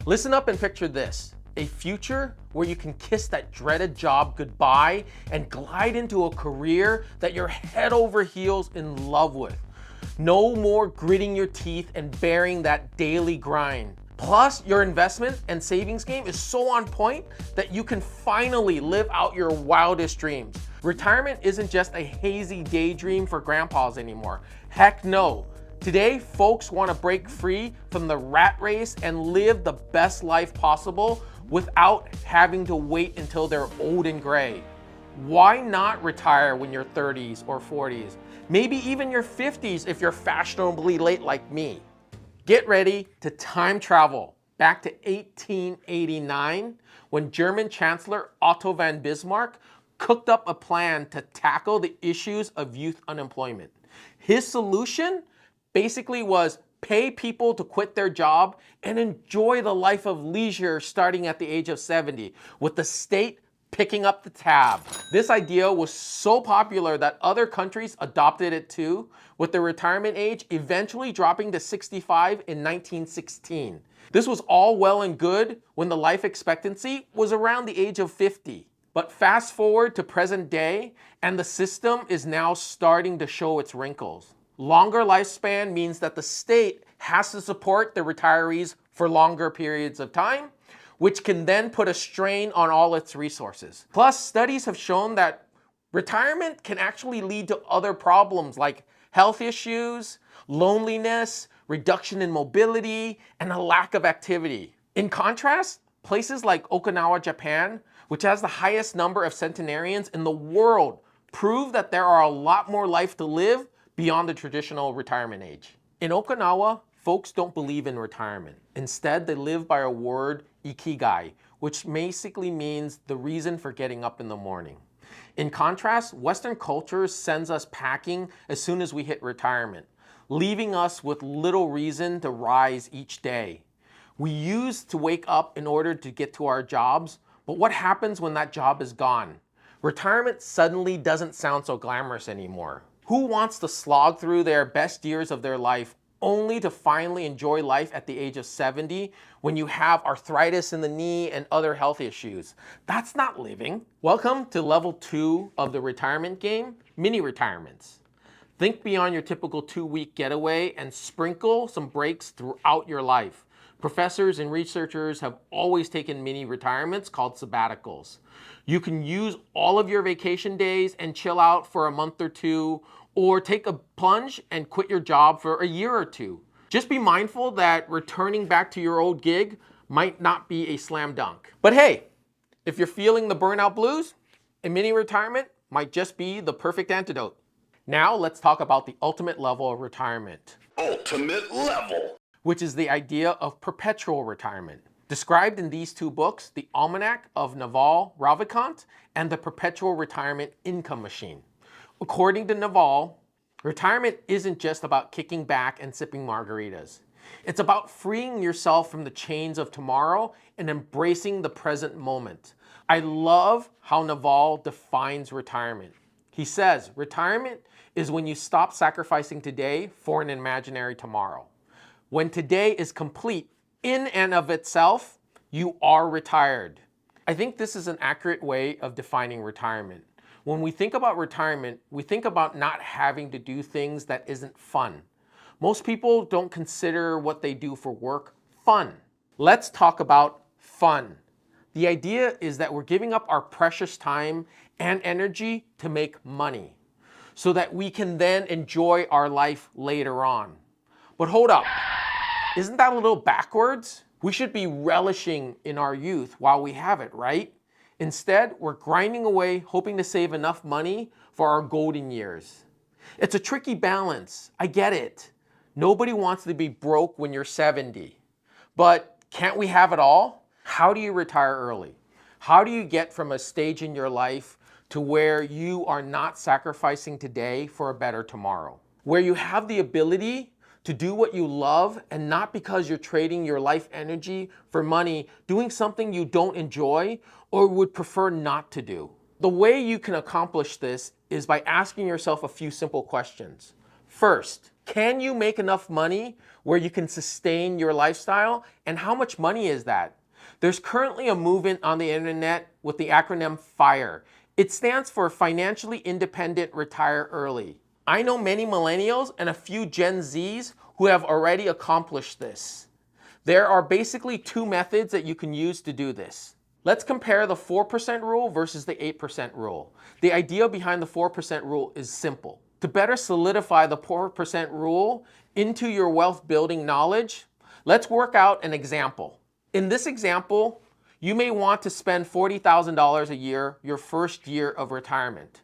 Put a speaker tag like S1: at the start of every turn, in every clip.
S1: Listen up and picture this. A future where you can kiss that dreaded job goodbye and glide into a career that you're head over heels in love with. No more gritting your teeth and bearing that daily grind. Plus, your investment and savings game is so on point that you can finally live out your wildest dreams. Retirement isn't just a hazy daydream for grandpas anymore. Heck no. Today, folks want to break free from the rat race and live the best life possible without having to wait until they're old and gray. Why not retire when you're 30s or 40s? Maybe even your 50s if you're fashionably late like me. Get ready to time travel back to 1889 when German Chancellor Otto von Bismarck cooked up a plan to tackle the issues of youth unemployment. His solution basically was pay people to quit their job and enjoy the life of leisure starting at the age of 70, with the state picking up the tab. This idea was so popular that other countries adopted it too, with the retirement age eventually dropping to 65 in 1916. This was all well and good when the life expectancy was around the age of 50. But fast forward to present day, and the system is now starting to show its wrinkles. Longer lifespan means that the state has to support the retirees for longer periods of time, which can then put a strain on all its resources. Plus, studies have shown that retirement can actually lead to other problems like health issues, loneliness, reduction in mobility, and a lack of activity. In contrast, places like Okinawa, Japan, which has the highest number of centenarians in the world, prove that there are a lot more life to live beyond the traditional retirement age. In Okinawa, folks don't believe in retirement. Instead, they live by a word, ikigai, which basically means the reason for getting up in the morning. In contrast, Western culture sends us packing as soon as we hit retirement, leaving us with little reason to rise each day. We used to wake up in order to get to our jobs, but what happens when that job is gone? Retirement suddenly doesn't sound so glamorous anymore. Who wants to slog through their best years of their life only to finally enjoy life at the age of 70 when you have arthritis in the knee and other health issues? That's not living. Welcome to level 2 of the retirement game, mini retirements. Think beyond your typical 2-week getaway and sprinkle some breaks throughout your life. Professors and researchers have always taken mini retirements called sabbaticals. You can use all of your vacation days and chill out for a month or two, or take a plunge and quit your job for a year or two. Just be mindful that returning back to your old gig might not be a slam dunk. But hey, if you're feeling the burnout blues, a mini retirement might just be the perfect antidote. Now let's talk about the ultimate level of retirement.
S2: Ultimate level,
S1: which is the idea of perpetual retirement. Described in these two books, The Almanac of Naval Ravikant and The Perpetual Retirement Income Machine. According to Naval, retirement isn't just about kicking back and sipping margaritas. It's about freeing yourself from the chains of tomorrow and embracing the present moment. I love how Naval defines retirement. He says, retirement is when you stop sacrificing today for an imaginary tomorrow. When today is complete in and of itself, you are retired. I think this is an accurate way of defining retirement. When we think about retirement, we think about not having to do things that isn't fun. Most people don't consider what they do for work fun. Let's talk about fun. The idea is that we're giving up our precious time and energy to make money so that we can then enjoy our life later on. But hold up. Isn't that a little backwards? We should be relishing in our youth while we have it, right? Instead, we're grinding away hoping to save enough money for our golden years. It's a tricky balance. I get it. Nobody wants to be broke when you're 70. But can't we have it all? How do you retire early? How do you get from a stage in your life to where you are not sacrificing today for a better tomorrow? Where you have the ability to do what you love, and not because you're trading your life energy for money, doing something you don't enjoy or would prefer not to do. The way you can accomplish this is by asking yourself a few simple questions. First, can you make enough money where you can sustain your lifestyle? And how much money is that? There's currently a movement on the internet with the acronym FIRE. It stands for Financially Independent Retire Early. I know many millennials and a few Gen Zs who have already accomplished this. There are basically two methods that you can use to do this. Let's compare the 4% rule versus the 8% rule. The idea behind the 4% rule is simple. To better solidify the 4% rule into your wealth building knowledge, let's work out an example. In this example, you may want to spend $40,000 a year your first year of retirement.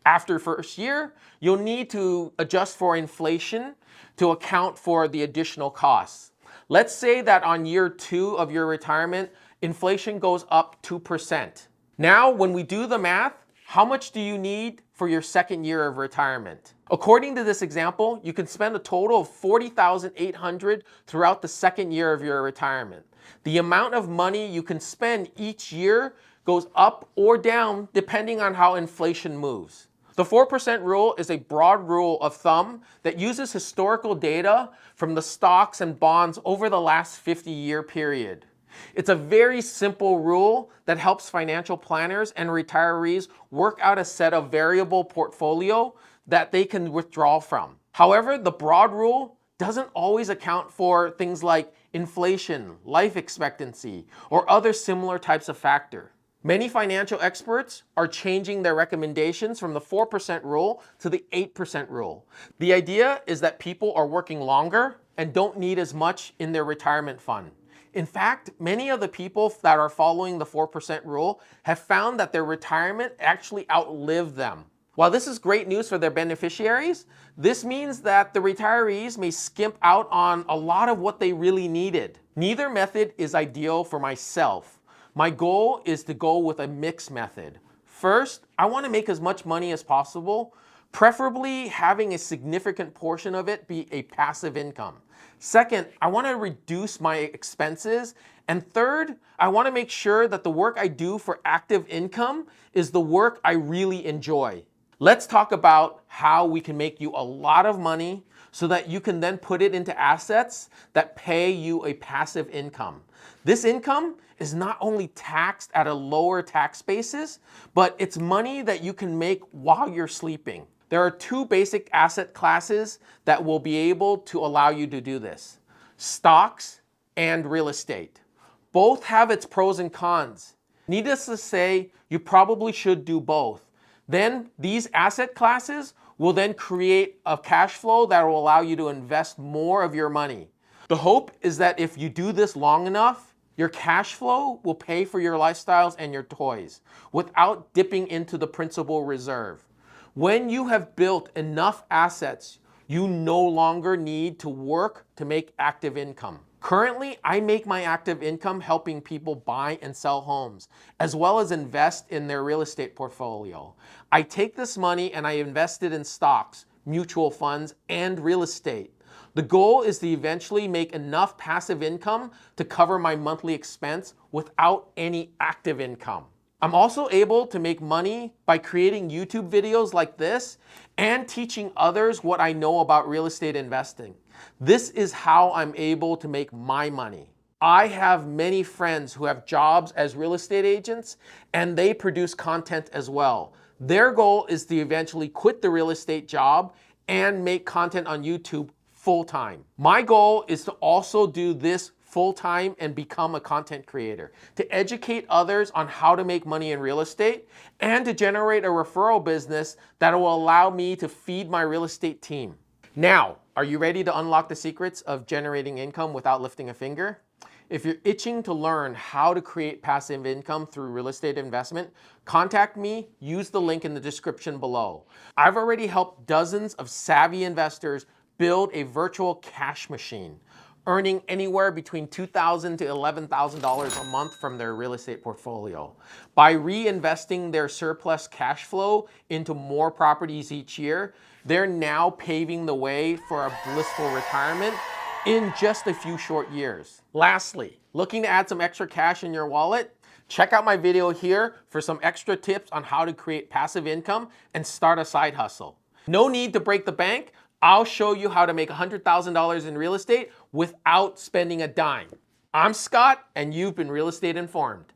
S1: After first year, you'll need to adjust for inflation to account for the additional costs. Let's say that on year 2 of your retirement, inflation goes up 2%. Now, when we do the math, how much do you need for your second year of retirement? According to this example, you can spend a total of $40,800 throughout the second year of your retirement. The amount of money you can spend each year goes up or down depending on how inflation moves. The 4% rule is a broad rule of thumb that uses historical data from the stocks and bonds over the last 50-year period. It's a very simple rule that helps financial planners and retirees work out a set of variable portfolio that they can withdraw from. However, the broad rule doesn't always account for things like inflation, life expectancy, or other similar types of factor. Many financial experts are changing their recommendations from the 4% rule to the 8% rule. The idea is that people are working longer and don't need as much in their retirement fund. In fact, many of the people that are following the 4% rule have found that their retirement actually outlived them. While this is great news for their beneficiaries, this means that the retirees may skimp out on a lot of what they really needed. Neither method is ideal for myself. My goal is to go with a mixed method. First, I want to make as much money as possible, preferably having a significant portion of it be a passive income. Second, I want to reduce my expenses. And third, I want to make sure that the work I do for active income is the work I really enjoy. Let's talk about how we can make you a lot of money so that you can then put it into assets that pay you a passive income. This income is not only taxed at a lower tax basis, but it's money that you can make while you're sleeping. There are two basic asset classes that will be able to allow you to do this: stocks and real estate. Both have its pros and cons. Needless to say, you probably should do both. Then these asset classes will then create a cash flow that will allow you to invest more of your money. The hope is that if you do this long enough, your cash flow will pay for your lifestyles and your toys without dipping into the principal reserve. When you have built enough assets, you no longer need to work to make active income. Currently, I make my active income helping people buy and sell homes, as well as invest in their real estate portfolio. I take this money and I invest it in stocks, mutual funds, and real estate. The goal is to eventually make enough passive income to cover my monthly expense without any active income. I'm also able to make money by creating YouTube videos like this and teaching others what I know about real estate investing. This is how I'm able to make my money. I have many friends who have jobs as real estate agents and they produce content as well. Their goal is to eventually quit the real estate job and make content on YouTube full-time. My goal is to also do this full-time and become a content creator, to educate others on how to make money in real estate and to generate a referral business that will allow me to feed my real estate team. Now, are you ready to unlock the secrets of generating income without lifting a finger? If you're itching to learn how to create passive income through real estate investment, contact me, use the link in the description below. I've already helped dozens of savvy investors build a virtual cash machine, earning anywhere between $2,000 to $11,000 a month from their real estate portfolio. By reinvesting their surplus cash flow into more properties each year, they're now paving the way for a blissful retirement in just a few short years. Lastly, looking to add some extra cash in your wallet? Check out my video here for some extra tips on how to create passive income and start a side hustle. No need to break the bank, I'll show you how to make $100,000 in real estate without spending a dime. I'm Scott, and you've been Real Estate Informed.